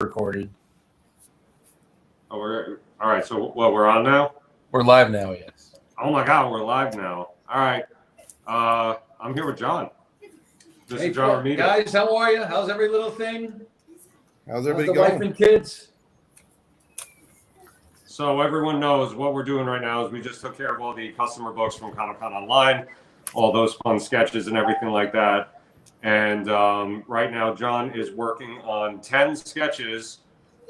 recorded. Oh, we're all right. So, what? We're on now. We're live now. Yes. Oh my God, we're live now. All right. I'm here with John. This Hey, is John Romita. guys, how are you? How's every little thing? How's everybody the going? wife and kids? So everyone knows what we're doing right now is we just took care of all the customer books from Comic-Con Online, all those fun sketches and everything like that. And right now, John is working on 10 sketches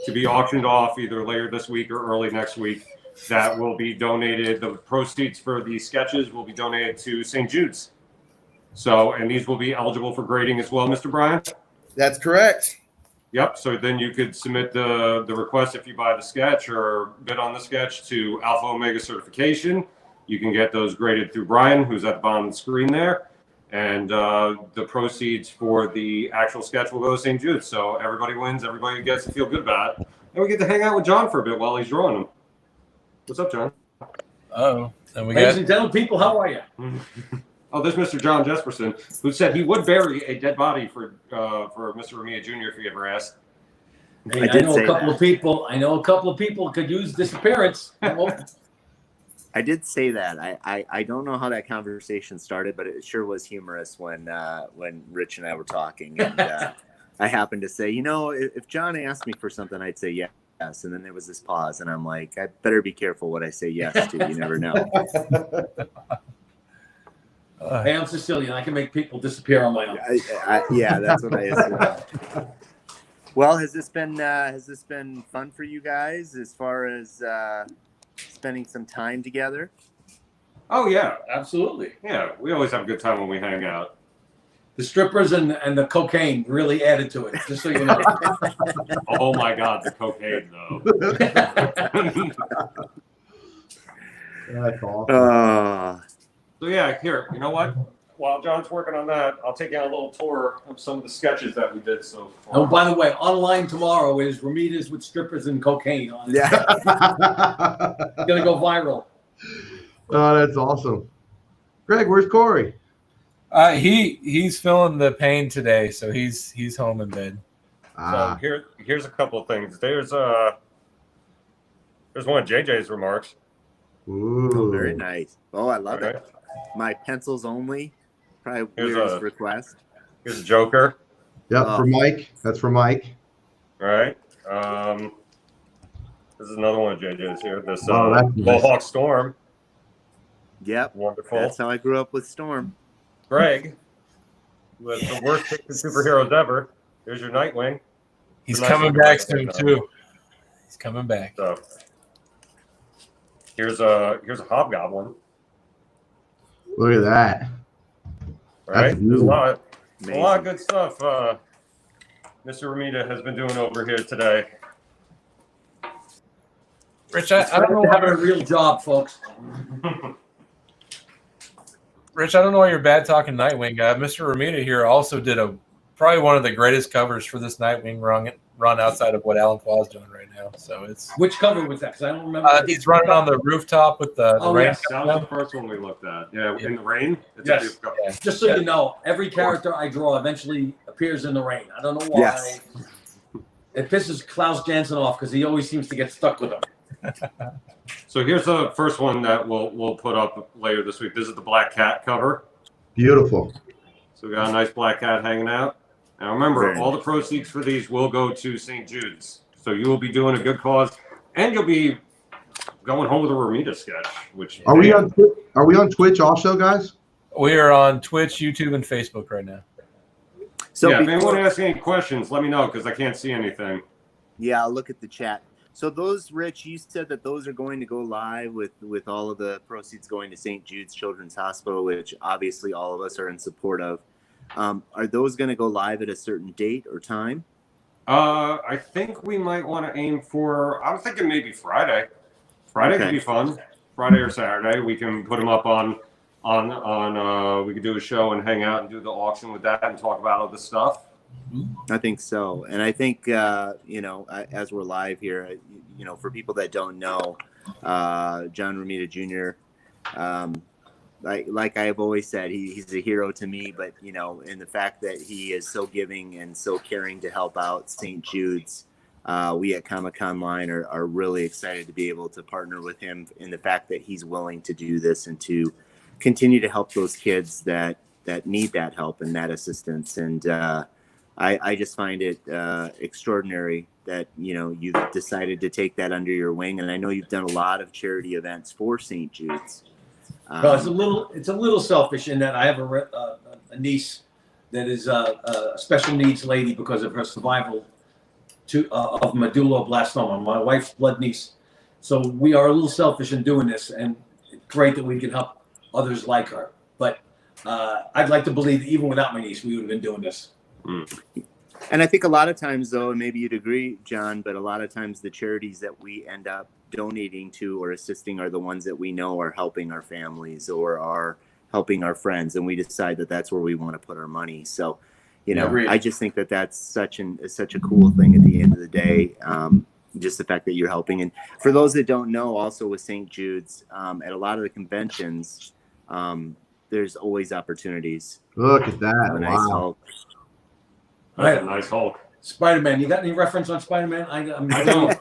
to be auctioned off either later this week or early next week. That will be donated. The proceeds for these sketches will be donated to St. Jude's. So, and these will be eligible for grading as well, Mr. Bryan? That's correct. Yep. So then you could submit the request if you buy the sketch or bid on the sketch to Alpha Omega Certification. You can get those graded through Brian, who's at the bottom of the screen there. And the proceeds for the actual sketch will go to St. Jude's. So everybody wins. Everybody gets to feel good about it. And we get to hang out with John for a bit while he's drawing them. What's up, John? Oh, and Ladies and gentlemen, people, how are you? Oh, there's Mr. John Jesperson, who said he would bury a dead body for Mr. Romita Jr. if he ever asked. Hey, I know a couple of people. I know a couple of people could use disappearance. I did say that. I don't know how that conversation started, but it sure was humorous when Rich and I were talking. And I happened to say, if John asked me for something, I'd say yes. And then there was this pause, and I'm like, I better be careful what I say yes to. You never know. Hey, I'm Sicilian. I can make people disappear on my own. Yeah, that's what I assume. Well, has this been fun for you guys as far as spending some time together? Oh yeah, Absolutely. yeah. We always have a good time when we hang out. The strippers and the cocaine really added to it, just so you know. Oh my God, the cocaine though. That's awesome. So yeah, here. You know what? While John's working on that, I'll take you on a little tour of some of the sketches that we did so far. Oh, by the way, online tomorrow is Romita's with strippers and cocaine on it. Yeah. It's gonna go viral. Oh, that's awesome. Greg, where's Corey? He's feeling the pain today, so he's home in bed. So here's a couple of things. There's one of JJ's remarks. Ooh. Oh, very nice. Oh, I love Okay. it. My pencils only. Probably Here's weirdest request. Here's a Joker. Yep, Oh. for Mike. That's for Mike. All right. This is another one of JJ's here. This Oh, that's nice. Mohawk Storm. Yep. Wonderful. That's how I grew up with Storm. Greg with the worst superheroes ever. Here's your Nightwing. He's Nice coming looking back Nightwing, soon too. He's coming back. So here's a Hobgoblin. Look at that. Right? That's There's a lot of Amazing. good stuff Mr. Romita has been doing over here today. Rich, I don't know. to have a real job, folks. Rich, I don't know why you're bad talking Nightwing. Mr. Romita here also did probably one of the greatest covers for this Nightwing run outside of what Alan Quaw's doing right now. So it's Which cover was that? Because I don't remember. he's running on the rooftop with the Oh, rain. yes. That was the first one we looked at. Yeah, in the rain. It's a Yes. beautiful cover. Yeah. Just so you know, every character I draw eventually appears in the rain. I don't know why. Yes. It pisses Klaus Janson off because he always seems to get stuck with them. So here's the first one that we'll put up later this week. This is the Black Cat cover. Beautiful. So we got a nice black cat hanging out. Now remember, Very all the proceeds for these will go to St. Jude's. So you will be doing a good cause, and you'll be going home with a Romita sketch. Which Are we on Twitch also, guys? We are on Twitch, YouTube, and Facebook right now. So yeah, if before- anyone asks any questions, let me know because I can't see anything. Yeah, I'll look at the chat. So those, Rich, you said that those are going to go live with all of the proceeds going to St. Jude's Children's Hospital, which obviously all of us are in support of. Are those going to go live at a certain date or time? I think we might want to aim for. I'm thinking maybe Friday. Friday could Okay. be fun. Friday or Saturday, we can put them up on. We could do a show and hang out and do the auction with that and talk about all this stuff. I think so. And I think, as we're live here, for people that don't know, John Romita Jr., like I've always said, he's a hero to me, but, in the fact that he is so giving and so caring to help out St. Jude's, we at Comic-Con Line are really excited to be able to partner with him in the fact that he's willing to do this and to continue to help those kids that need that help and that assistance. And I just find it extraordinary that, you've decided to take that under your wing. And I know you've done a lot of charity events for St. Jude's. Well, it's a little selfish in that I have a niece that is a special needs lady because of her survival of medulloblastoma, my wife's blood niece. So we are a little selfish in doing this, and it's great that we can help others like her. But I'd like to believe that even without my niece, we would have been doing this. And I think a lot of times, though, and maybe you'd agree, John, but a lot of times the charities that we end up donating to or assisting are the ones that we know are helping our families or are helping our friends, and we decide that that's where we want to put our money. So, I just think that that's such a cool thing at the end of the day. Just the fact that you're helping. And for those that don't know, also with St. Jude's, at a lot of the conventions, there's always opportunities. Look at that! A nice Hulk. That's a nice Hulk. Spider-Man, you got any reference on Spider-Man? I don't.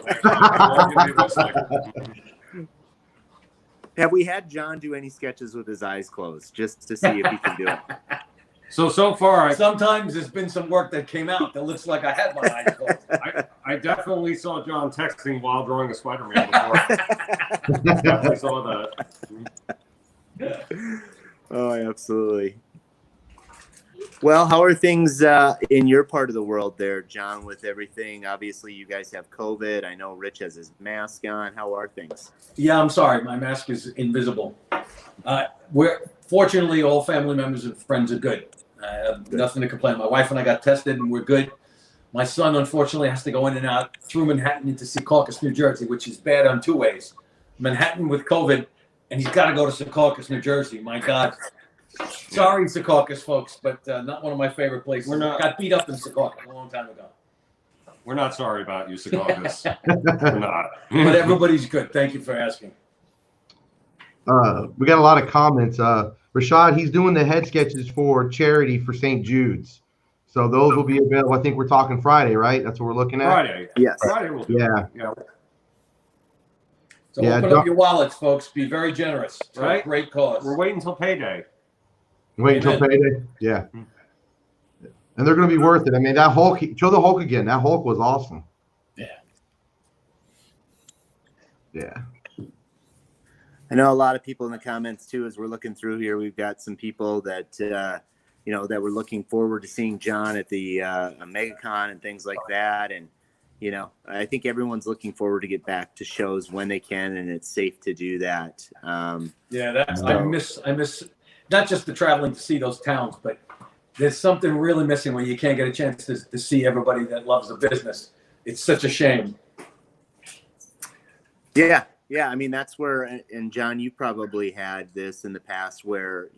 Have we had John do any sketches with his eyes closed just to see if he can do it? So far, sometimes there's been some work that came out that looks like I had my eyes closed. I definitely saw John texting while drawing a Spider-Man before. Definitely saw that. Oh, absolutely. Well, how are things in your part of the world there, John, with everything? Obviously, you guys have COVID. I know Rich has his mask on. How are things? Yeah, I'm sorry. My mask is invisible. Fortunately, all family members and friends are good. Nothing to complain. My wife and I got tested, and we're good. My son, unfortunately, has to go in and out through Manhattan into Secaucus, New Jersey, which is bad on two ways. Manhattan with COVID, and he's got to go to Secaucus, New Jersey. My God. Sorry, Secaucus, folks, but not one of my favorite places. Got beat up in Secaucus a long time ago. We're not sorry about you, Secaucus. We're not. But everybody's good. Thank you for asking. We got a lot of comments. Rashad, he's doing the head sketches for charity for St. Jude's. So those will be available. I think we're talking Friday, right? That's what we're looking at? Friday. Yes. Friday will do. Yeah. So open up your wallets, folks. Be very generous. It's right? a great cause. We're waiting until payday. Wait until payday? Yeah. And they're going to be worth it. I mean, that Hulk, show the Hulk again. That Hulk was awesome. Yeah. Yeah. I know a lot of people in the comments too, as we're looking through here, we've got some people that, that were looking forward to seeing John at the MegaCon and things like that. And, I think everyone's looking forward to get back to shows when they can, and it's safe to do that. I miss not just the traveling to see those towns, but there's something really missing when you can't get a chance to see everybody that loves the business. It's such a shame. Yeah. Yeah. I mean, that's where, and John, you probably had this in the past where,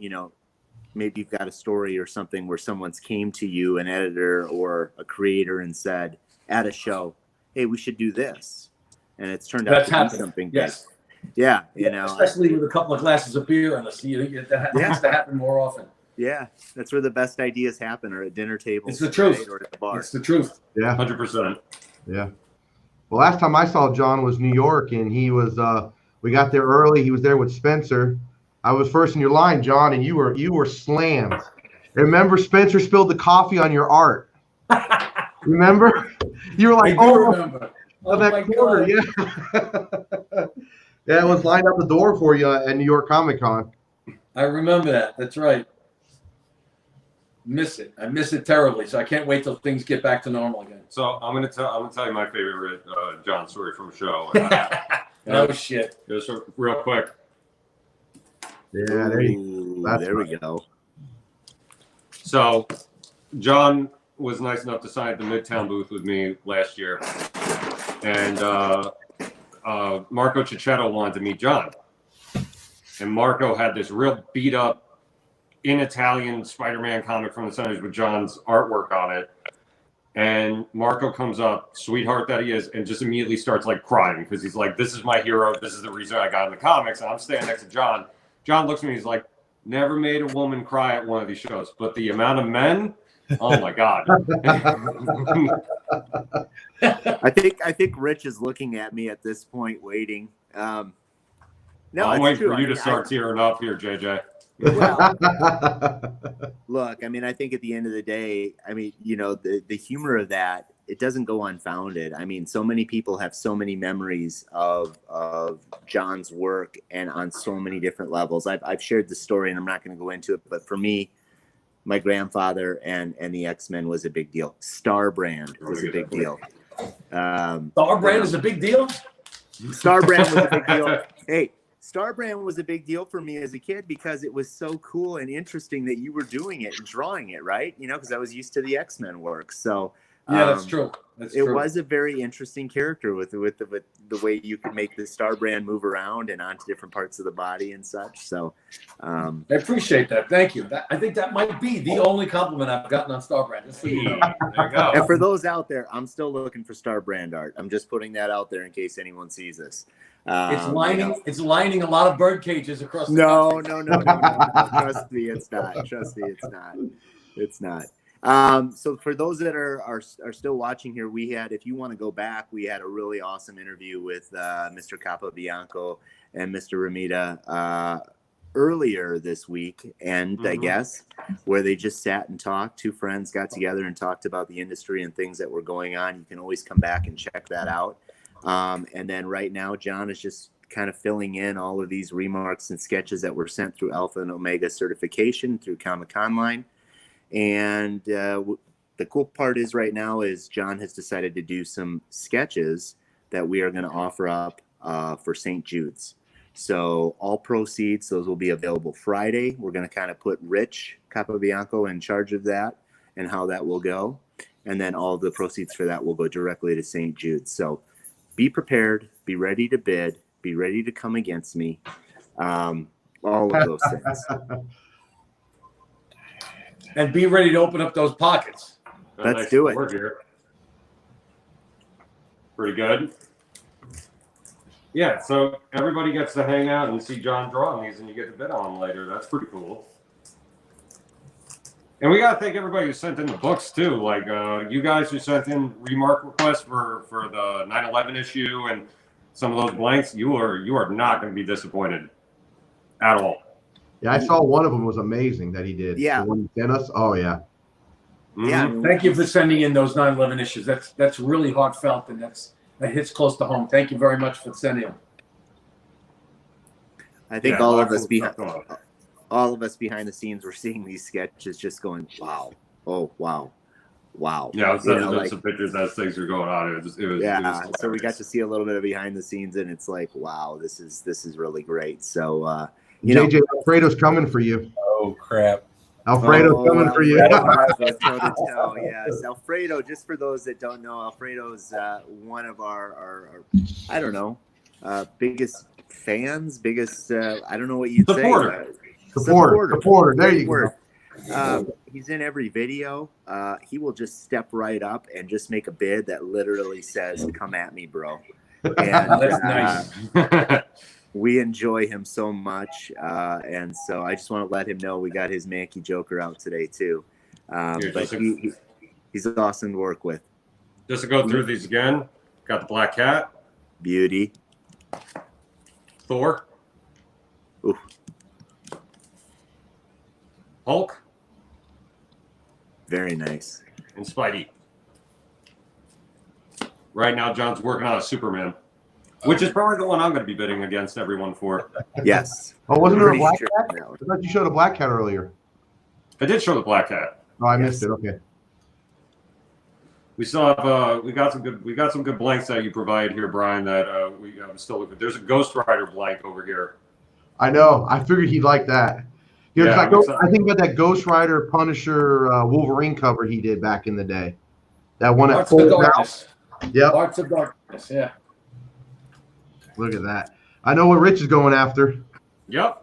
maybe you've got a story or something where someone's came to you, an editor or a creator, and said at a show, hey, we should do this. And it's turned out to be something. Yes. Yeah, especially with a couple of glasses of beer on us. That has to happen more often. Yeah, that's where the best ideas happen, or at dinner tables. It's the truth. Right, or at the bar. It's the truth. Yeah, 100%. Yeah. Well, last time I saw John was New York, and he was. We got there early. He was there with Spencer. I was first in your line, John, and you were slammed. Remember, Spencer spilled the coffee on your art. Remember? You were like, remember. Oh, that quarter, yeah. Yeah, it was lined up the door for you at New York Comic Con. I remember that. That's right. Miss it. I miss it terribly. So I can't wait till things get back to normal again. So I'm gonna tell you my favorite John story from a show. No shit. Just real quick. Yeah, there we go. So John was nice enough to sign at the Midtown booth with me last year, and Marco Cicchetto wanted to meet John, and Marco had this real beat up in Italian Spider-Man comic from the 70s with John's artwork on it. And Marco comes up, sweetheart that he is, and just immediately starts like crying because he's like, this is my hero. This is the reason I got in the comics. And I'm standing next to John. John looks at me. He's like, never made a woman cry at one of these shows. But the amount of men, oh my God. I think Rich is looking at me at this point, waiting. No, I'm waiting true. for you to start tearing up here, JJ. Well, look, I mean, I think at the end of the day, I mean, the humor of that, it doesn't go unfounded. I mean, so many people have so many memories of John's work and on so many different levels. I've shared the story and I'm not going to go into it, but for me, my grandfather and the X-Men was a big deal. Star Brand was a big deal. Star Brand is a big deal? Star Brand was a big deal. Hey, Star Brand was a big deal for me as a kid because it was so cool and interesting that you were doing it and drawing it, right? Because I was used to the X-Men work. So yeah, that's true. It was a very interesting character with the way you could make the Star Brand move around and onto different parts of the body and such. So I appreciate that. Thank you. I think that might be the only compliment I've gotten on Star Brand. Just so you know. There you go. And for those out there, I'm still looking for Star Brand art. I'm just putting that out there in case anyone sees this. It's lining. It's lining a lot of bird cages across the No. country. Trust me, it's not. It's not. So for those that are still watching here, if you want to go back, we had a really awesome interview with Mr. Capobianco and Mr. Romita earlier this week, and I guess where they just sat and talked. Two friends got together and talked about the industry and things that were going on. You can always come back and check that out. And then right now, John is just kind of filling in all of these remarks and sketches that were sent through Alpha and Omega certification through Comic Online. And the cool part is right now is John has decided to do some sketches that we are going to offer up for St. Jude's. So all proceeds, those will be available Friday. We're going to kind of put Rich Capobianco in charge of that and how that will go. And then all the proceeds for that will go directly to St. Jude's. So be prepared, be ready to bid, be ready to come against me. All of those things. And be ready to open up those pockets. Let's do it. Here. Pretty good. Yeah, so everybody gets to hang out and see John drawing these, and you get to bid on them later. That's pretty cool. And we got to thank everybody who sent in the books, too. Like, you guys who sent in remark requests for the 9/11 issue and some of those blanks, you are not going to be disappointed at all. Yeah, I saw one of them was amazing that he did. Yeah. The one you sent us. Oh, yeah. Yeah. Thank you for sending in those 9/11 issues. That's really heartfelt, and that hits close to home. Thank you very much for sending them. I think all of us behind the scenes were seeing these sketches just going, wow. Oh, wow. Wow. Yeah, I was sending some pictures as things were going on. It was so we got to see a little bit of behind the scenes, and it's like, wow, this is really great. So JJ, Alfredo's coming for you. Oh crap! Alfredo's coming for you. Yes, Alfredo. Just for those that don't know, Alfredo's one of our I don't know, biggest fans, biggest I don't know what you'd supporter. Say. Supporter. There you go. He's in every video. He will just step right up and just make a bid that literally says, "Come at me, bro." And That's nice. we enjoy him so much, and so I just want to let him know we got his Mankey Joker out today too. But he's awesome to work with. Just to go through these again, got the Black Cat, Beauty, Thor, ooh, Hulk, very nice, and Spidey. Right now, John's working on a Superman, which is probably the one I'm going to be bidding against everyone for. Yes. Oh, wasn't there a Pretty Black sure Cat? I thought you showed a Black Cat earlier. I did show the Black Cat. Oh, I missed it. Okay. We still have we got some good blanks that you provide here, Brian. That we still looking. There's a Ghost Rider blank over here. I know. I figured he'd like that. Yeah, I think about that Ghost Rider Punisher Wolverine cover he did back in the day. That one at Hearts of Darkness. Yep. Hearts of Darkness. Yeah. Look at that. I know what Rich is going after. Yep.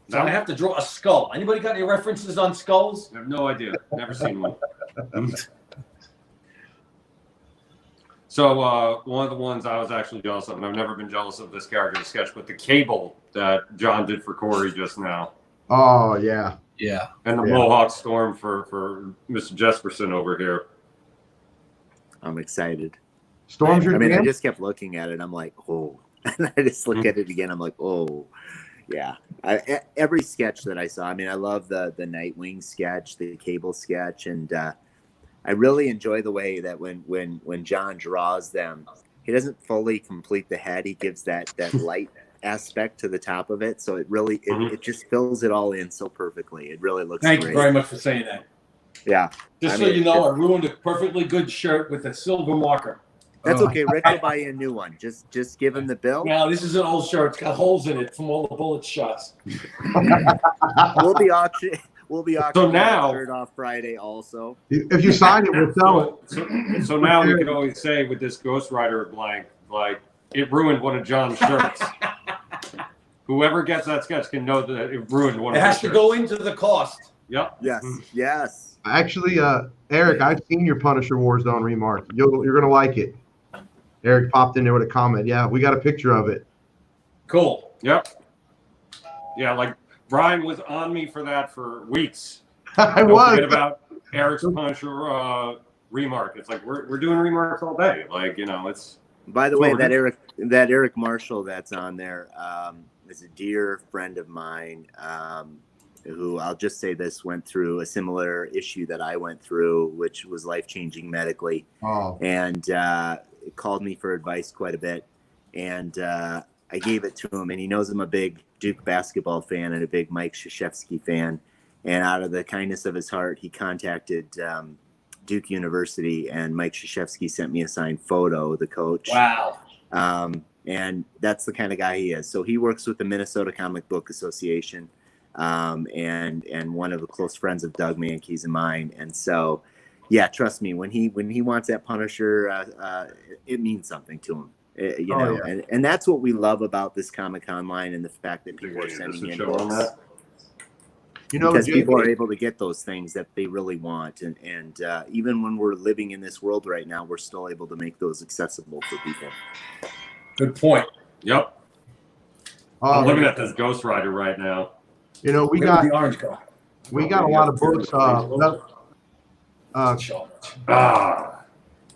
So I have to draw a skull. Anybody got any references on skulls? I have no idea. Never seen one. So one of the ones I was actually jealous of, and I've never been jealous of this character sketch, but the Cable that John did for Corey just now. Oh, yeah. Yeah. And the Mohawk Storm for Mr. Jesperson over here. I'm excited. Storm's your I mean, I jam? just kept looking at it. I'm like, oh, and I just look at it again. I'm like, oh, yeah. Every sketch that I saw. I mean, I love the Nightwing sketch, the Cable sketch, and I really enjoy the way that when John draws them, he doesn't fully complete the head. He gives that light aspect to the top of it, so it just fills it all in so perfectly. It really looks Thank great. you very much for saying that. Yeah. Just so you know, I ruined a perfectly good shirt with a silver marker. That's okay. Rick will buy you a new one. Just give him the bill. Now, this is an old shirt. It's got holes in it from all the bullet shots. We'll be auctioning. So now, shirt off Friday also. If you sign it, we'll sell it. so now we can always say with this Ghost Rider blank, like it ruined one of John's shirts. Whoever gets that sketch can know that it ruined one. It has to go into the cost. Yep. Yes. Actually, Eric, I've seen your Punisher Warzone remark. You're gonna like it. Eric popped in there with a comment. Yeah, we got a picture of it. Cool. Yep. Yeah, like Brian was on me for that for weeks. I Don't was. forget about Eric's Punisher remark. It's like we're doing remarks all day. Like, you know, it's. By the way, that Eric Marshall that's on there is a dear friend of mine who, I'll just say this, went through a similar issue that I went through, which was life-changing medically. Oh. And called me for advice quite a bit. And I gave it to him, and he knows I'm a big Duke basketball fan and a big Mike Krzyzewski fan. And out of the kindness of his heart, he contacted Duke University, and Mike Krzyzewski sent me a signed photo, the coach. Wow. And that's the kind of guy he is. So he works with the Minnesota Comic Book Association, and one of the close friends of Doug Mankey's and mine. And so, yeah, trust me, when he wants that Punisher, it means something to him. You know, yeah. And that's what we love about this Comic-Con line, and the fact that people are sending in books. You know, because people are able to get those things that they really want, and even when we're living in this world right now, we're still able to make those accessible for people. Good point. Yep. I'm looking at this Ghost Rider right now. You know, we Where got did the orange go? We got a lot of books.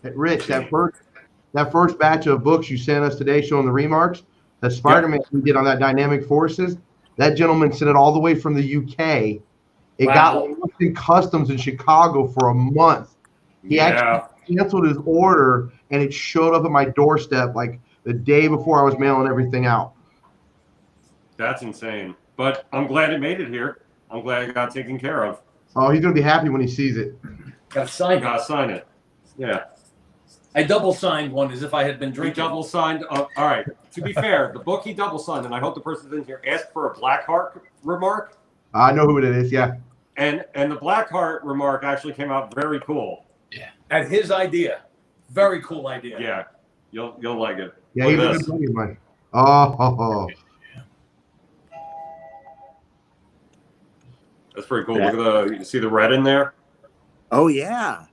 Rich, that first batch of books you sent us today showing the remarks, that Spider-Man we did on that Dynamic Forces, that gentleman sent it all the way from the UK. It got lost in customs in Chicago for a month. He actually canceled his order, and it showed up at my doorstep like the day before I was mailing everything out. That's insane. But I'm glad it made it here. I'm glad it got taken care of. Oh, he's going to be happy when he sees it. Got to sign it. Got to sign it. Yeah. I double signed one as if I had been He drinking. double signed. All right. To be fair, the book he double signed, and I hope the person in here asked for a Blackheart remark. I know who it is. Yeah. And the Blackheart remark actually came out very cool. Yeah. At his idea. Very cool idea. Yeah. You'll like it. Yeah, he's a good buddy of mine. Oh. That's pretty cool. Look at you see the red in there? Oh yeah.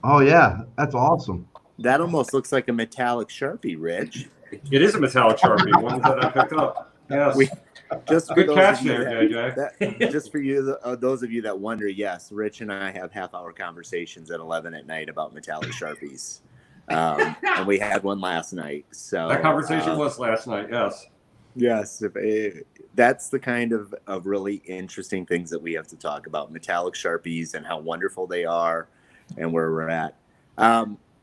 Oh yeah, that's awesome. That almost looks like a metallic Sharpie, Rich. It is a metallic Sharpie, one that I picked up. Yes. Just good catch there, JJ. Just for you, those of you that wonder, yes, Rich and I have half-hour conversations at 11 at night about metallic Sharpies, and we had one last night. So that conversation was last night. Yes. Yes, that's the kind of really interesting things that we have to talk about, metallic Sharpies and how wonderful they are and where we're at.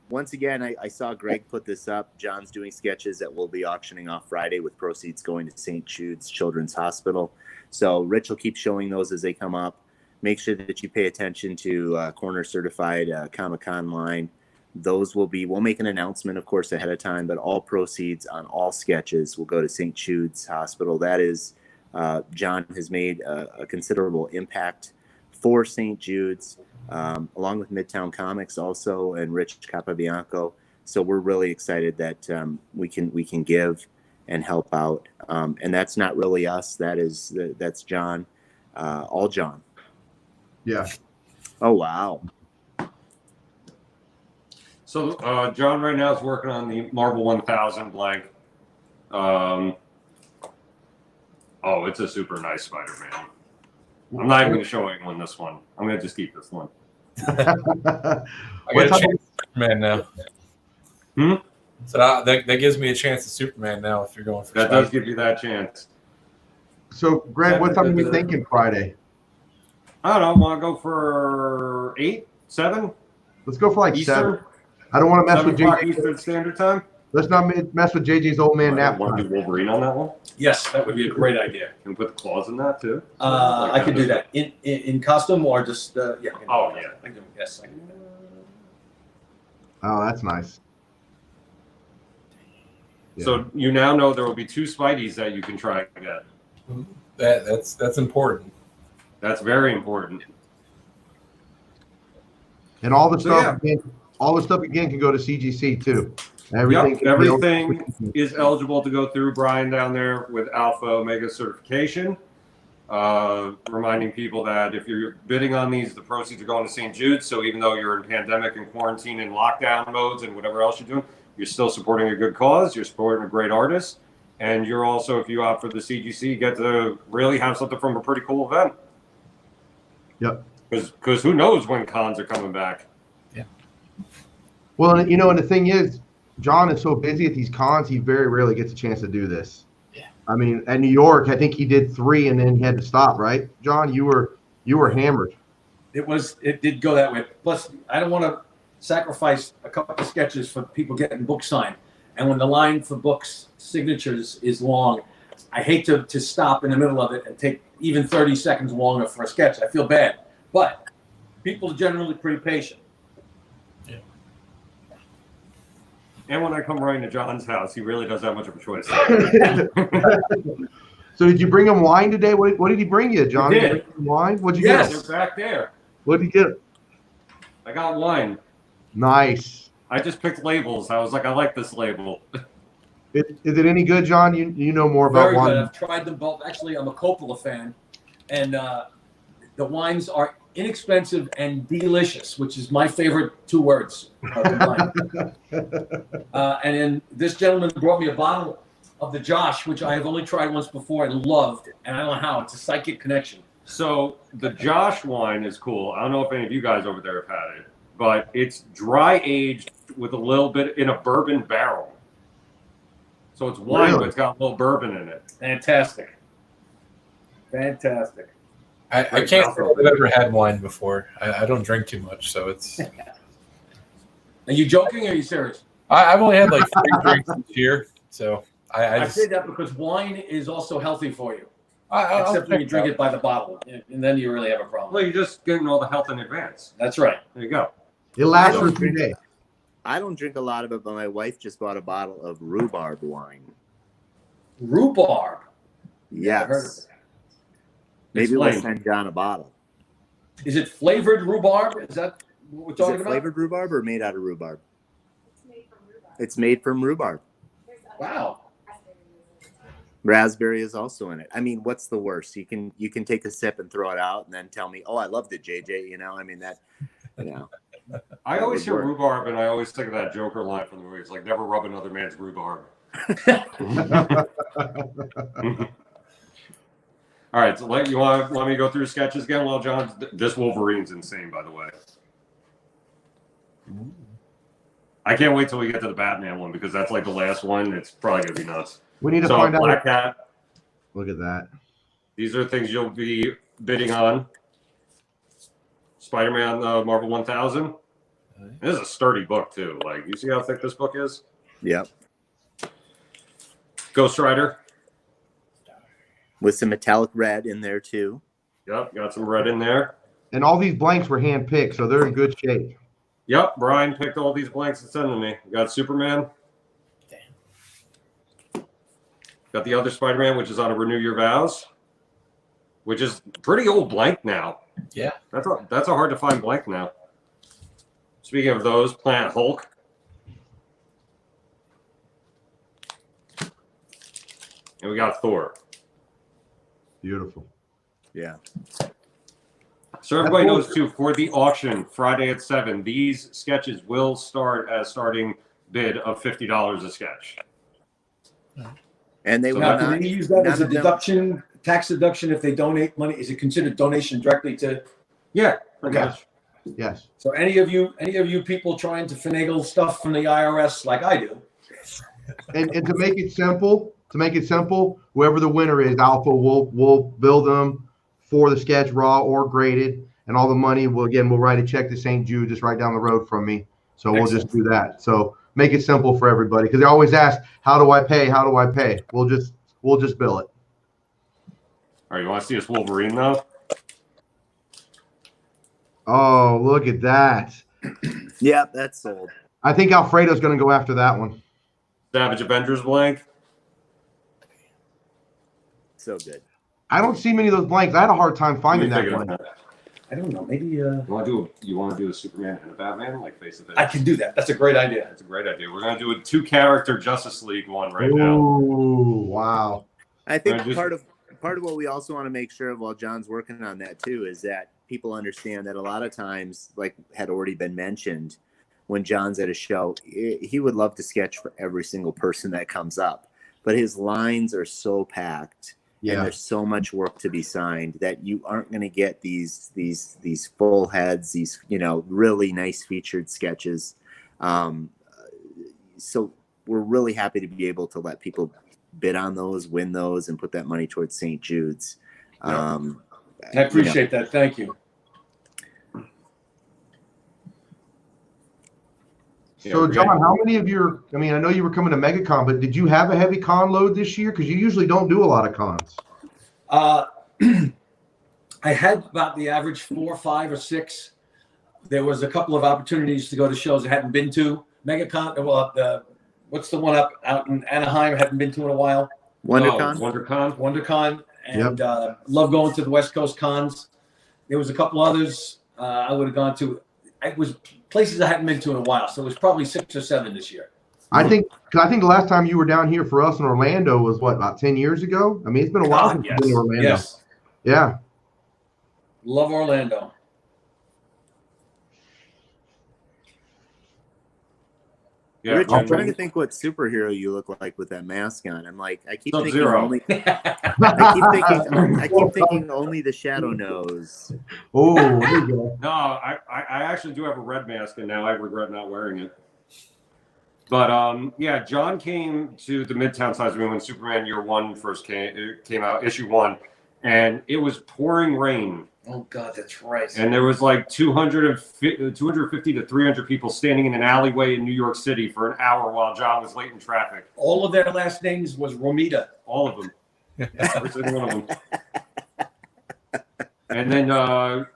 Once again, I saw Greg put this up. John's doing sketches that we'll be auctioning off Friday with proceeds going to St. Jude's Children's Hospital. So Rich will keep showing those as they come up. Make sure that you pay attention to Corner Certified Comic-Con line. Those we'll make an announcement, of course, ahead of time, but all proceeds on all sketches will go to St. Jude's Hospital. That is, John has made a considerable impact for St. Jude's, along with Midtown Comics also, and Rich Capabianco. So we're really excited that we can give and help out. And that's not really us. That's John, all John. Yeah. Oh, wow. So John right now is working on the Marvel 1000 blank. Oh, it's a super nice Spider-Man. I'm not even going to show anyone this one. I'm going to just keep this one. Superman now. So that gives me a chance at Superman now if you're going for That does give you that chance. So, Greg, what time are we thinking Friday? I don't know. Want to go for 8, 7? Let's go for like Eastern? 7. I don't want to mess 7 with o'clock JJ. Eastern Standard Time. Let's not mess with JJ's old man nap Want to do time. Wolverine on that one? Yes, that would be a great idea. Can we put the claws in that too? I could do that in costume or just yeah. Oh yeah. I can do, yes, I can do that. Oh, that's nice. Yeah. So you now know there will be 2 Spideys that you can try to get. That's important. That's very important. And all the So, stuff, again, can go to CGC too. Everything is eligible to go through Brian down there with Alpha Omega certification. Reminding people that if you're bidding on these, the proceeds are going to St. Jude's. So even though you're in pandemic and quarantine and lockdown modes and whatever else you're doing, you're still supporting a good cause. You're supporting a great artist. And you're also, if you opt for the CGC, you get to really have something from a pretty cool event. Yep. Because who knows when cons are coming back. Yeah. Well, and the thing is, John is so busy at these cons, he very rarely gets a chance to do this. Yeah. I mean, at New York, I think he did 3 and then he had to stop, right? John, you were hammered. It did go that way. Plus, I don't want to sacrifice a couple of sketches for people getting books signed. And when the line for books signatures is long, I hate to stop in the middle of it and take even 30 seconds longer for a sketch. I feel bad. But people are generally pretty patient. Yeah. And when I come right into John's house, he really does have much of a choice. So did you bring him wine today? What did he bring you, John? I did. Did you bring him wine? What'd you Yes. get? They're back there. What did you get? I got wine. Nice. I just picked labels. I was like, I like this label. Is it any good, John? You know more about Very wine. good. I've tried them both. Actually, I'm a Coppola fan. And the wines are inexpensive and delicious, which is my favorite 2 words combined. And then this gentleman brought me a bottle of the Josh, which I have only tried once before and loved. And I don't know how. It's a psychic connection. So the Josh wine is cool. I don't know if any of you guys over there have had it, but it's dry aged with a little bit in a bourbon barrel. So it's wine, Really? but it's got a little bourbon in it. Fantastic. Fantastic. I can't say I've ever had wine before. I don't drink too much, so it's. Are you joking or are you serious? I've only had like 3 drinks this year, so I I just. say that because wine is also healthy for you, I'll except when you check drink out. it by the bottle, and then you really have a problem. Well, you're just getting all the health in advance. That's right. There you go. It lasts for 3 days. I don't drink a lot of it, but my wife just bought a bottle of rhubarb wine. Rhubarb. I've heard of Yes. it. Maybe we'll Explain. send John a bottle. Is it flavored rhubarb? Is that what we're Is talking it about? flavored rhubarb or made out of rhubarb? It's made from rhubarb. Wow. Raspberry is also in it. I mean, what's the worst? You can take a sip and throw it out, and then tell me, "Oh, I loved it, JJ." You know, I mean that. You know, I always hear would work. rhubarb, and I always think of that Joker line from the movie. It's like, never rub another man's rhubarb. All right, so you want me to go through sketches again? Well, John, this Wolverine's insane, by the way. I can't wait till we get to the Batman one because that's like the last one. It's probably gonna be nuts. We need to So find out. Black Cat. Look at that. These are things you'll be bidding on. Spider-Man Marvel 1000. This is a sturdy book too. Like, you see how thick this book is? yep. Ghost Rider. With some metallic red in there too. Yep, got some red in there. And all these blanks were hand picked, so they're in good shape. Yep, Brian picked all these blanks and sent them to me. Got Superman. Got the other Spider-Man, which is on a Renew Your Vows, which is pretty old blank now. Yeah. That's a hard to find blank now. Speaking of those, Planet Hulk. And we got Thor. Beautiful. Yeah. So everybody knows too, for the auction Friday at 7, these sketches will start as starting bid of $50 a sketch. And they So will Now, not. do they use that none as a of them- deduction, tax deduction if they donate money? Is it considered donation directly to? Yeah, pretty Okay. much. Yes. So any of you people trying to finagle stuff from the IRS like I do, And to make it simple, whoever the winner is, Alpha will bill them for the sketch raw or graded, and all the money we'll write a check to St. Jude just right down the road from me. So we'll just do that. So make it simple for everybody, because they always ask, how do I pay? How do I pay? We'll just bill it. All right, you want to see this Wolverine though? Oh, look at that. Yeah, that's sold. I think Alfredo's going to go after that one. Savage Avengers blank. So good. I don't see many of those blanks. I had a hard time finding that one. I don't know. Maybe You want to do a Superman and a Batman, like face to face? I can do that. That's a great idea. That's a great idea. We're gonna do a 2-character Justice League one right now. Ooh, wow. I think part of what we also want to make sure of while John's working on that too is that people understand that a lot of times, like had already been mentioned, when John's at a show, he would love to sketch for every single person that comes up, but his lines are so packed. Yeah. And there's so much work to be signed that you aren't going to get these full heads, these really nice featured sketches. So we're really happy to be able to let people bid on those, win those, and put that money towards St. Jude's. I appreciate that. Thank you. So, John, how many of your, I know you were coming to MegaCon, but did you have a heavy con load this year? Because you usually don't do a lot of cons. I had about the average 4, 5, or 6. There was a couple of opportunities to go to shows I hadn't been to. MegaCon, what's the one out in Anaheim? I hadn't been to in a while. WonderCon. And love going to the West Coast cons. There was a couple others I would have gone to. It was places I hadn't been to in a while, so it was probably 6 or 7 this year. I think the last time you were down here for us in Orlando was about 10 years ago. It's been a while since you've been in Orlando. Yes. Yeah. Love Orlando. Yeah, Rich, I'm trying to think what superhero you look like with that mask on. I'm like, I keep thinking only the Shadow knows. Oh, there you go. No, I actually do have a red mask, and now I regret not wearing it. But John came to the Midtown Size Room when Superman Year One first came out, issue 1, and it was pouring rain. Oh God, that's right. And there was like 250 to 300 people standing in an alleyway in New York City for an hour while John was late in traffic. All of their last names was Romita. All of them. Every single one of them. And then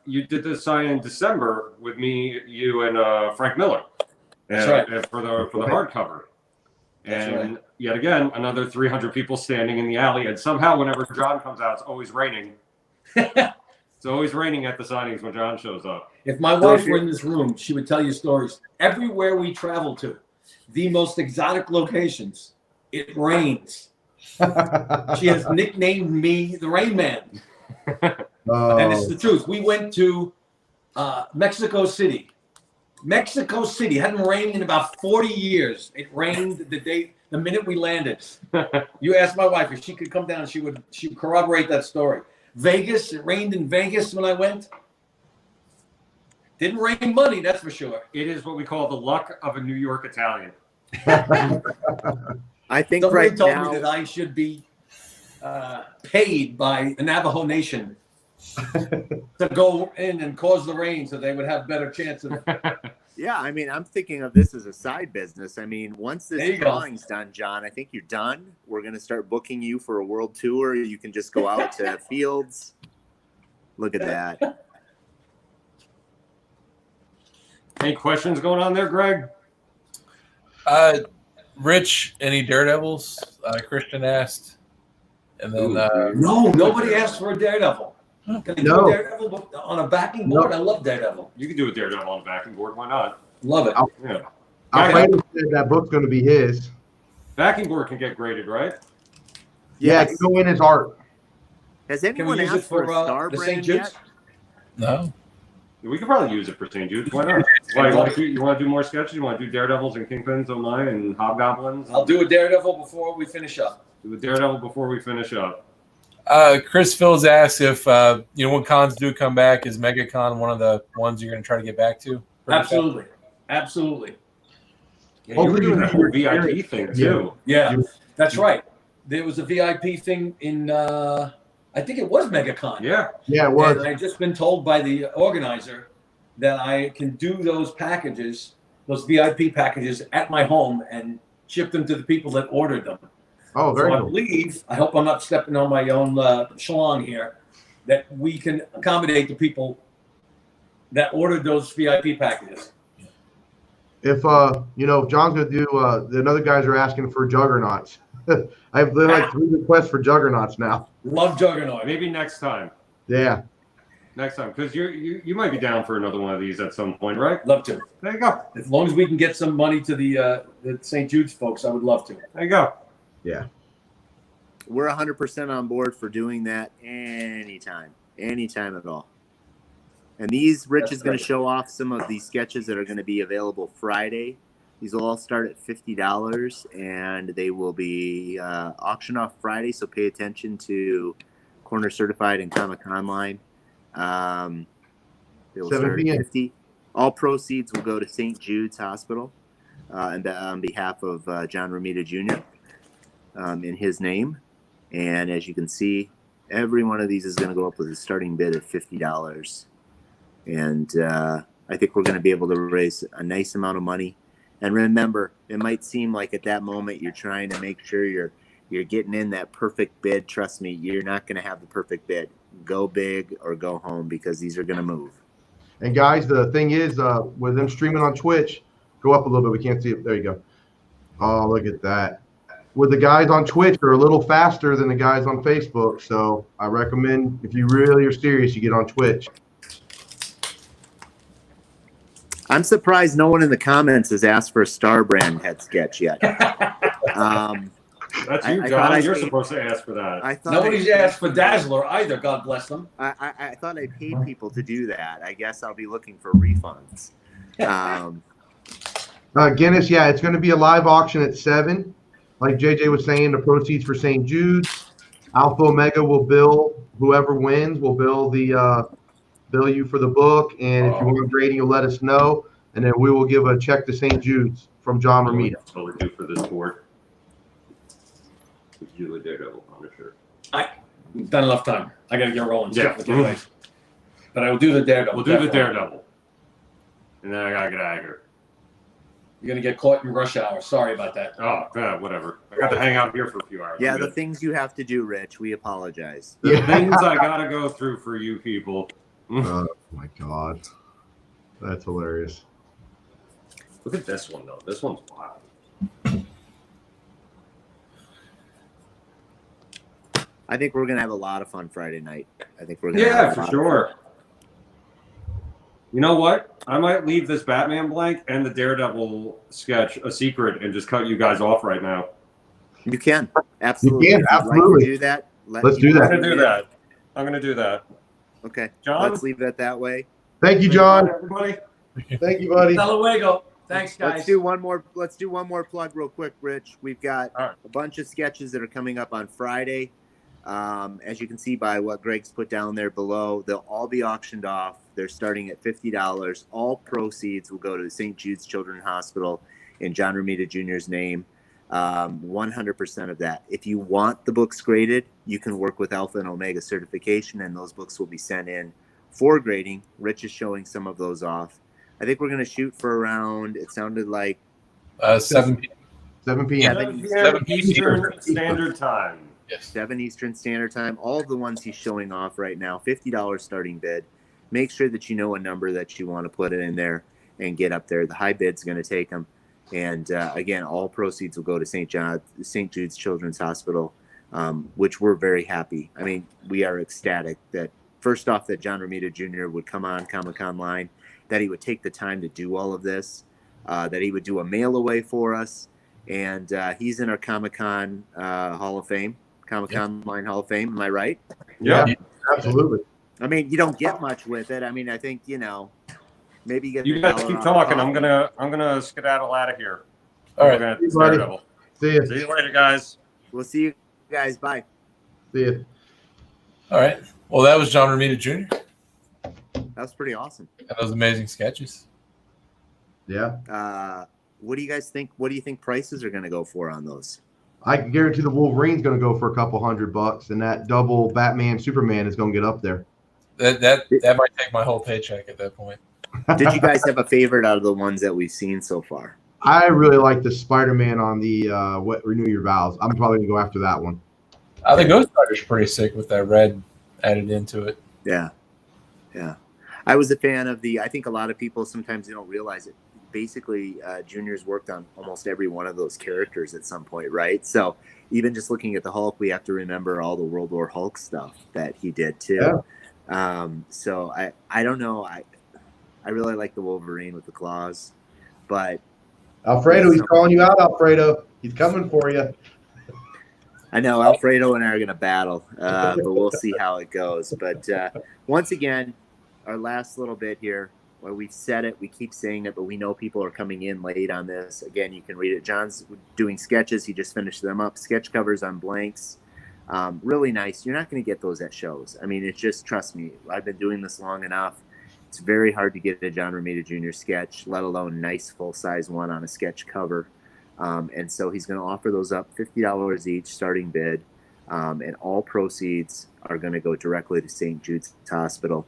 you did the sign in December with me, you, and Frank Miller. That's right. For the hardcover. And yet again, another 300 people standing in the alley. And somehow, whenever John comes out, it's always raining. It's always raining at the signings when John shows up. If my wife were in this room, she would tell you stories. Everywhere we travel to, the most exotic locations, it rains. She has nicknamed me the Rain Man. And it's the truth. We went to Mexico City. Mexico City hadn't rained in about 40 years. It rained the minute we landed. You asked my wife if she could come down, she would corroborate that story. Vegas, it rained in Vegas when I went. Didn't rain money, that's for sure. It is what we call the luck of a New York Italian. I think somebody told me that I should be paid by the Navajo Nation to go in and cause the rain so they would have better chance of it. Yeah, I'm thinking of this as a side business. Once this drawing's done, John, I think you're done. We're going to start booking you for a world tour. You can just go out to fields. Look at that. Any questions going on there, Greg? Rich, any Daredevils? Christian asked. And then no, nobody asked for a Daredevil. Can I do a Daredevil on a backing board? I love Daredevil. You can do a Daredevil on a backing board. Why not? Love it. Alfredo said that book's going to be his. Backing board can get graded, right? Yeah, it can go in his art. Has anyone asked for a star brand yet? No. We could probably use it for St. Jude's. Why not? You want to do more sketches? You want to do Daredevils and Kingpins online and Hobgoblins? I'll do a Daredevil before we finish up. Do a Daredevil before we finish up. Chris Phil's asked if when cons do come back, is MegaCon one of the ones you're going to try to get back to? Absolutely, absolutely. Yeah, you were doing that whole VIP thing too. Yeah, that's right. There was a VIP thing in, I think it was MegaCon. Yeah. Yeah, it was. And I've just been told by the organizer that I can do those packages, those VIP packages, at my home and ship them to the people that ordered them. Oh, very So I cool. believe, I hope I'm not stepping on my own schlong here, that we can accommodate the people that ordered those VIP packages. If John's gonna do, the other guys are asking for juggernauts. I have like 3 requests for juggernauts now. Love Juggernaut. Maybe next time. Yeah. Next time, because you might be down for another one of these at some point, right? Love to. There you go. As long as we can get some money to the St. Jude's folks, I would love to. There you go. Yeah. We're 100% on board for doing that anytime at all. And Rich is going to show off some of these sketches that are going to be available Friday. These will all start at $50, and they will be auctioned off Friday. So pay attention to Corner Certified and Comic-Con line. They will 7 start p.m. at 50. All proceeds will go to St. Jude's Hospital, and on behalf of John Romita Jr. In his name. And as you can see, every one of these is going to go up with a starting bid of $50. And I think we're going to be able to raise a nice amount of money. And remember, it might seem like at that moment you're trying to make sure you're getting in that perfect bid. Trust me, you're not going to have the perfect bid. Go big or go home, because these are going to move. And guys, the thing is, with them streaming on Twitch, go up a little bit. We can't see it. There you go. Oh, look at that. With the guys on Twitch, they're a little faster than the guys on Facebook. So I recommend, if you really are serious, you get on Twitch. I'm surprised no one in the comments has asked for a Star Brand head sketch yet. That's you, John. You're supposed to ask for that. Nobody's asked for Dazzler either, God bless them. I thought I paid people to do that. I guess I'll be looking for refunds. Guinness, yeah, it's going to be a live auction at 7. Like JJ was saying, the proceeds for St. Jude's. Alpha Omega will bill, whoever wins will bill you for the book. And if you want grading, you'll let us know. And then we will give a check to St. Jude's from John Romita. That's what we do for this board. It's usually Daredevil Punisher. I've done enough time. I got to get rolling. Yeah. But I will do the Daredevil. We'll do the Daredevil. And then I got to get out of here. You're going to get caught in rush hour. Sorry about that. Oh, whatever. I got to hang out here for a few hours. Yeah, the things you have to do, Rich. We apologize. The things I got to go through for you people. Oh, my God. That's hilarious. Look at this one, though. This one's wild. I think we're going to have a lot of fun Friday night. I think we're going to Yeah, for sure. You know what? I might leave this Batman blank and the Daredevil sketch a secret and just cut you guys off right now. You can. Absolutely. You can, absolutely. Like to do that, Let's do that. I'm going to do that. Okay. John? Let's leave it that way. Thank you, John. Everybody. Thank you, buddy. Hasta luego. Thanks, guys. Let's do one more plug real quick, Rich. We've got a bunch of sketches that are coming up on Friday. As you can see by what Greg's put down there below, they'll all be auctioned off. They're starting at $50. All proceeds will go to the St. Jude's Children's Hospital in John Romita Jr.'s name. 100% of that. If you want the books graded, you can work with Alpha and Omega certification, and those books will be sent in for grading. Rich is showing some of those off. I think we're going to shoot for around, it sounded like 7 p.m. 7 p.m. 7 Eastern Standard Time. Yes. 7 Eastern Standard Time. All of the ones he's showing off right now, $50 starting bid. Make sure that you know a number that you want to put in there and get up there. The high bid's going to take them. And again, all proceeds will go to St. Jude's Children's Hospital, which we're very happy. I mean, we are ecstatic that, first off, that John Romita Jr. would come on Comic-Con line, that he would take the time to do all of this, that he would do a mail away for us. And he's in our Comic-Con Hall of Fame. Comic-Con Line Hall of Fame. Am I right? Yeah, absolutely. I mean, you don't get much with it. I mean, I think, maybe you get. You guys keep talking. I'm gonna skedaddle out of here. All right, buddy. See you. See you later, guys. We'll see you guys. Bye. See you. All right. Well, that was John Romita Jr. That was pretty awesome. and those amazing sketches. Yeah. What do you guys think? What do you think prices are going to go for on those? I can guarantee the Wolverine's going to go for a couple $100, and that double Batman Superman is going to get up there. That might take my whole paycheck at that point. Did you guys have a favorite out of the ones that we've seen so far? I really like the Spider-Man on the Renew Your Vows. I'm probably going to go after that one. The Ghost Rider's pretty sick with that red added into it. Yeah. Yeah. I was a fan of I think a lot of people sometimes they don't realize it. Basically, Junior's worked on almost every one of those characters at some point, right? So even just looking at the Hulk, we have to remember all the World War Hulk stuff that he did too. Yeah. So I don't know. I really like the Wolverine with the claws, but Alfredo, he's calling you out, Alfredo. He's coming for you. I know Alfredo and I are going to battle, but we'll see how it goes. But once again, our last little bit here. Well, we've said it, we keep saying it, but we know people are coming in late on this. Again, you can read it. John's doing sketches. He just finished them up. Sketch covers on blanks. Really nice. You're not going to get those at shows. I mean, it's just, trust me, I've been doing this long enough. It's very hard to get a John Romita Jr. sketch, let alone nice full-size one on a sketch cover. And so he's going to offer those up $50 each, starting bid. And all proceeds are going to go directly to St. Jude's Hospital.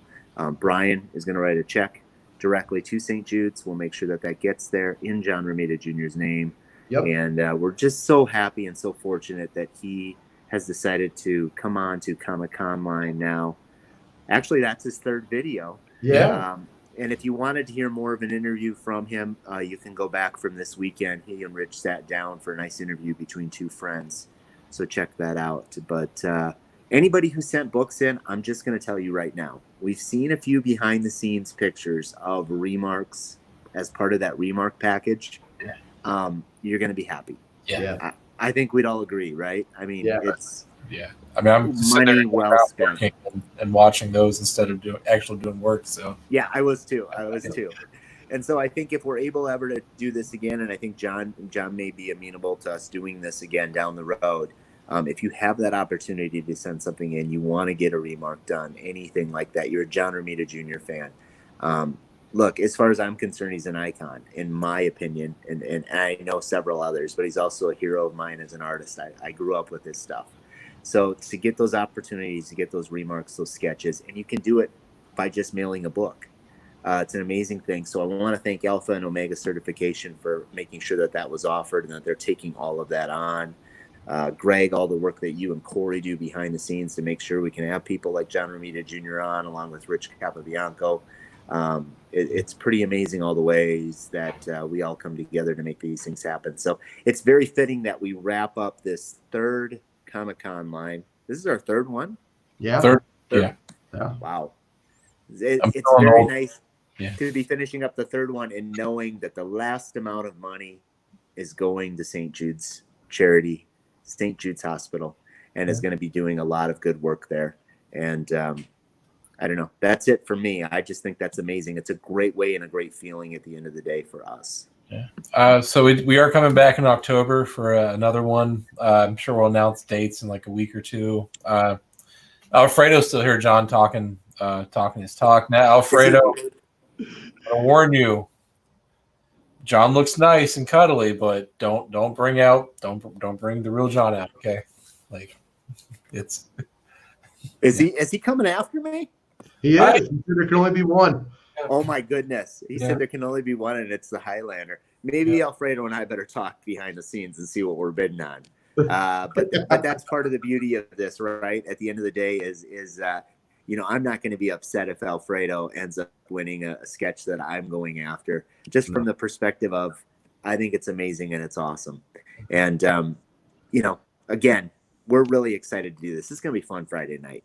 Brian is going to write a check directly to St. Jude's. We'll make sure that gets there in John Romita Jr.'s name. Yep. And we're just so happy and so fortunate that he has decided to come on to Comic-Con line now. Actually, that's his third video. Yeah. And if you wanted to hear more of an interview from him, you can go back from this weekend. He and Rich sat down for a nice interview between two friends. So check that out. But anybody who sent books in, I'm just going to tell you right now, we've seen a few behind-the-scenes pictures of remarks as part of that remark package. You're going to be happy. Yeah. I think we'd all agree, right? I mean, it's I mean, I'm money well spent and watching those instead of doing work. So yeah, I was too. And so I think if we're able ever to do this again, and I think John may be amenable to us doing this again down the road. If you have that opportunity to send something in, you want to get a remark done, anything like that, you're a John Romita Jr. fan. Look, as far as I'm concerned, he's an icon, in my opinion, and I know several others, but he's also a hero of mine as an artist. I grew up with his stuff. So to get those opportunities, to get those remarks, those sketches, and you can do it by just mailing a book. It's an amazing thing. So I want to thank Alpha and Omega Certification for making sure that was offered and that they're taking all of that on. Greg, all the work that you and Corey do behind the scenes to make sure we can have people like John Romita Jr. on, along with Rich Capabianco. It's pretty amazing all the ways that we all come together to make these things happen. So it's very fitting that we wrap up this third Comic-Con line. This is our third one? Yeah. Third. Yeah. Wow. It's feeling very old. nice to be finishing up the third one and knowing that the last amount of money is going to St. Jude's charity, St. Jude's Hospital, and is going to be doing a lot of good work there. And I don't know. That's it for me. I just think that's amazing. It's a great way and a great feeling at the end of the day for us. Yeah. So we are coming back in October for another one. I'm sure we'll announce dates in like a week or two. Alfredo's still here, John, talking his talk. Now, Alfredo, I warn you, John looks nice and cuddly, but don't bring the real John out, okay? Like it's Is he coming after me? He is. He said there can only be one. Oh my goodness. He said there can only be one, and it's the Highlander. Maybe Alfredo and I better talk behind the scenes and see what we're bidding on. But that's part of the beauty of this, right? At the end of the day is I'm not going to be upset if Alfredo ends up winning a sketch that I'm going after, just from the perspective of, I think it's amazing and it's awesome. And, again, we're really excited to do this. This is going to be fun Friday night.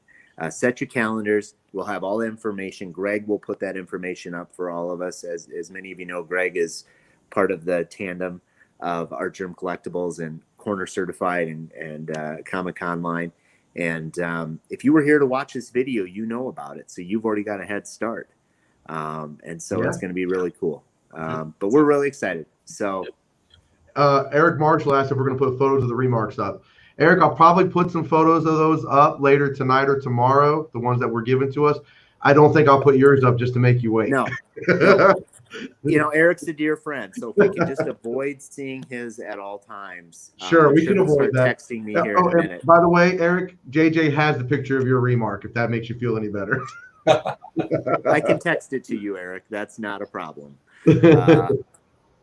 Set your calendars. We'll have all the information. Greg will put that information up for all of us. As many of you know, Greg is part of the tandem of Art Germ Collectibles and Corner Certified and Comic-Con line. And if you were here to watch this video, you know about it. So you've already got a head start. And so it's going to be really cool. But we're really excited. So Eric Marshall asked if we're going to put photos of the remarks up. Eric, I'll probably put some photos of those up later tonight or tomorrow, the ones that were given to us. I don't think I'll put yours up just to make you wait. No. Eric's a dear friend, so if we can just avoid seeing his at all times, Sure, we sure can he'll avoid that. texting me here in a minute. By the way, Eric, JJ has the picture of your remark, if that makes you feel any better. I can text it to you, Eric. That's not a problem.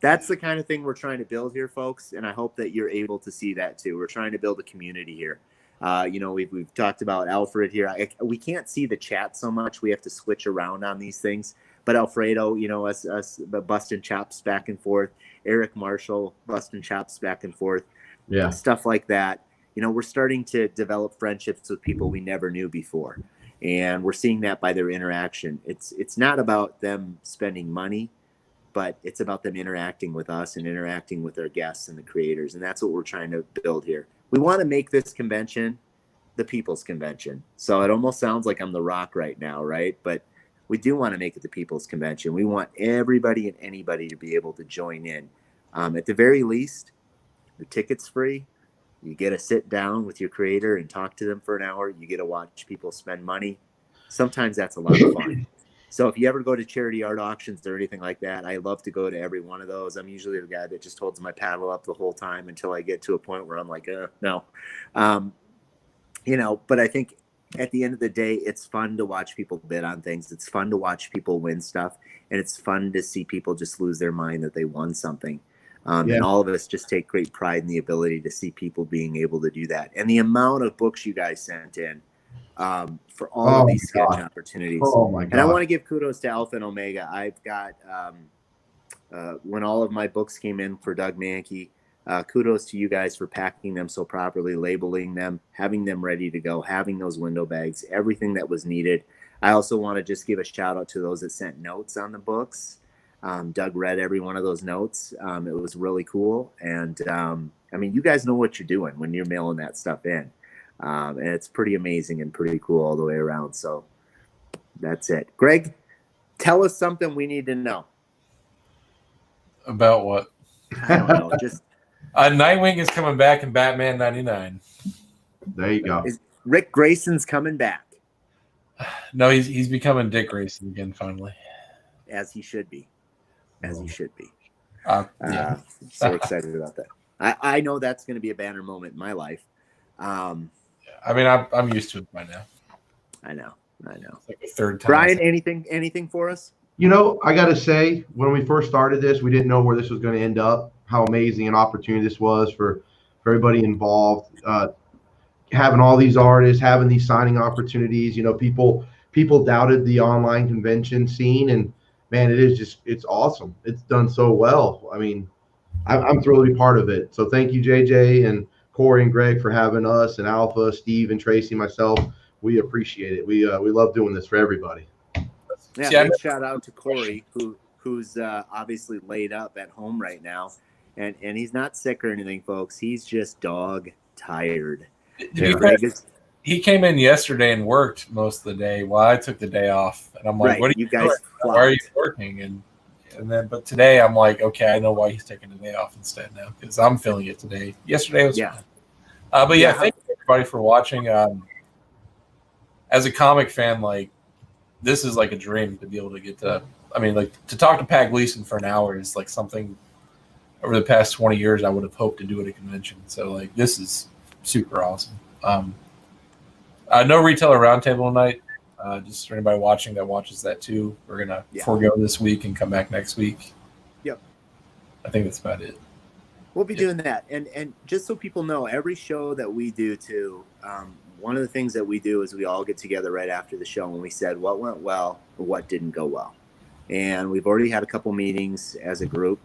That's the kind of thing we're trying to build here, folks, and I hope that you're able to see that too. We're trying to build a community here. We've talked about Alfred here. We can't see the chat so much. We have to switch around on these things. But Alfredo, us busting chops back and forth. Eric Marshall busting chops back and forth. Yeah, stuff like that. We're starting to develop friendships with people we never knew before, and we're seeing that by their interaction. It's not about them spending money, but it's about them interacting with us and interacting with our guests and the creators, and that's what we're trying to build here. We want to make this convention the people's convention. So it almost sounds like I'm the Rock right now, right? But we do want to make it the people's convention. We want everybody and anybody to be able to join in. At the very least, the ticket's free. You get to sit down with your creator and talk to them for an hour. You get to watch people spend money. Sometimes that's a lot of fun. So if you ever go to charity art auctions or anything like that, I love to go to every one of those. I'm usually the guy that just holds my paddle up the whole time until I get to a point where I'm like, no. But I think at the end of the day, it's fun to watch people bid on things. It's fun to watch people win stuff. And it's fun to see people just lose their mind that they won something. And all of us just take great pride in the ability to see people being able to do that. And the amount of books you guys sent in for all of these sketch opportunities. Oh my God. And I want to give kudos to Alpha and Omega. I've got, when all of my books came in for Doug Mankey, kudos to you guys for packing them so properly, labeling them, having them ready to go, having those window bags, everything that was needed. I also want to just give a shout out to those that sent notes on the books. Doug read every one of those notes. It was really cool. And you guys know what you're doing when you're mailing that stuff in. And it's pretty amazing and pretty cool all the way around. So that's it. Greg, tell us something we need to know. About what? I don't know. Just Nightwing is coming back in Batman 99. There you go. Rick Grayson's coming back. No, he's becoming Dick Grayson again finally. As he should be. He should be. Yeah. So excited about that. I know that's going to be a banner moment in my life. I'm used to it by now. I know. It's like the third time. Brian, anything for us? I got to say, when we first started this, we didn't know where this was going to end up, how amazing an opportunity this was for everybody involved, having all these artists, having these signing opportunities. People doubted the online convention scene, and man, it's awesome. It's done so well. I'm thrilled to be part of it. So thank you, JJ and Corey and Greg, for having us, and Alpha, Steve and Tracy, myself. We appreciate it. We love doing this for everybody. Yeah, big shout out to Corey, who's obviously laid up at home right now, and he's not sick or anything, folks. He's just dog tired. He came in yesterday and worked most of the day while I took the day off, and I'm like, right. "What are you guys? Why are you working?" And then, but today I'm like, okay, I know why he's taking the day off instead now because I'm feeling it today. Yesterday was fun. But thank you everybody for watching. As a comic fan, this is like a dream to be able to get to. To talk to Pat Gleason for an hour is like something over the past 20 years I would have hoped to do at a convention. So this is super awesome. No retailer roundtable tonight. Just for anybody watching that watches that too. We're gonna forego this week and come back next week. Yep. I think that's about it. We'll be doing that, and just so people know, every show that we do too. One of the things that we do is we all get together right after the show and we said what went well or what didn't go well. And we've already had a couple meetings as a group,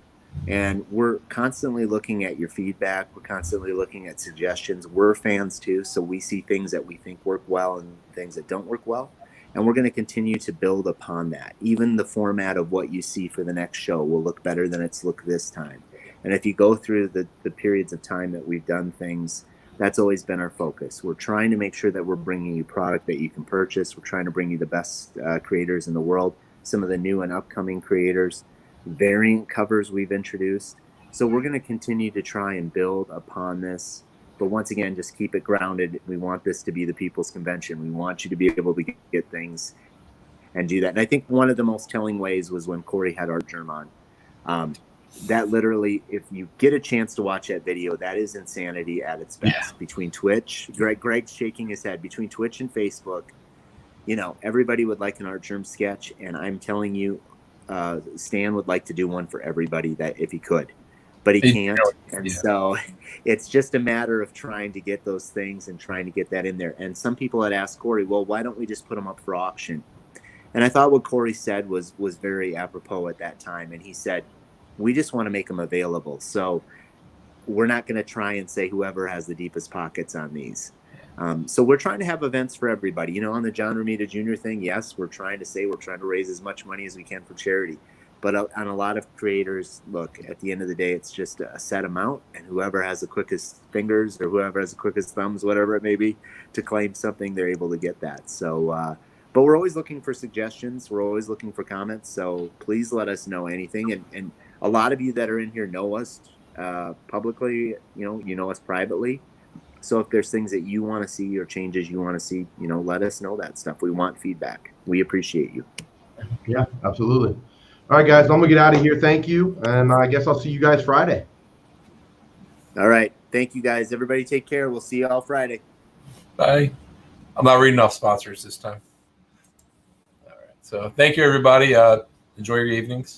and we're constantly looking at your feedback. We're constantly looking at suggestions. We're fans too, so we see things that we think work well and things that don't work well. And we're going to continue to build upon that. Even the format of what you see for the next show will look better than it's looked this time. And if you go through the periods of time that we've done things, that's always been our focus. We're trying to make sure that we're bringing you product that you can purchase. We're trying to bring you the best creators in the world, some of the new and upcoming creators, variant covers we've introduced. So we're going to continue to try and build upon this But once again, just keep it grounded. We want this to be the people's convention. We want you to be able to get things and do that. And I think one of the most telling ways was when Corey had Art Germ on. That literally, if you get a chance to watch that video, that is insanity at its best. Yeah. Between Twitch, Greg's shaking his head, between Twitch and Facebook, you know, everybody would like an Art Germ sketch. And I'm telling you, Stan would like to do one for everybody that if he could, but he can't. And so it's just a matter of trying to get those things and trying to get that in there. And some people had asked Corey, well, why don't we just put them up for auction? And I thought what Corey said was very apropos at that time. And he said, we just want to make them available. So we're not going to try and say whoever has the deepest pockets on these. So we're trying to have events for everybody. You know, on the John Romita Jr. thing, yes, we're trying to raise as much money as we can for charity. But on a lot of creators, look, at the end of the day, it's just a set amount. And whoever has the quickest fingers or whoever has the quickest thumbs, whatever it may be, to claim something, they're able to get that. So, but we're always looking for suggestions. We're always looking for comments. So please let us know anything. And a lot of you that are in here know us publicly, you know us privately. So if there's things that you want to see or changes you want to see, you know, let us know that stuff. We want feedback. We appreciate you. Yeah, absolutely. All right, guys, I'm going to get out of here. Thank you. And I guess I'll see you guys Friday. All right. Thank you, guys. Everybody take care. We'll see you all Friday. Bye. I'm not reading off sponsors this time. All right. So thank you, everybody. Enjoy your evenings.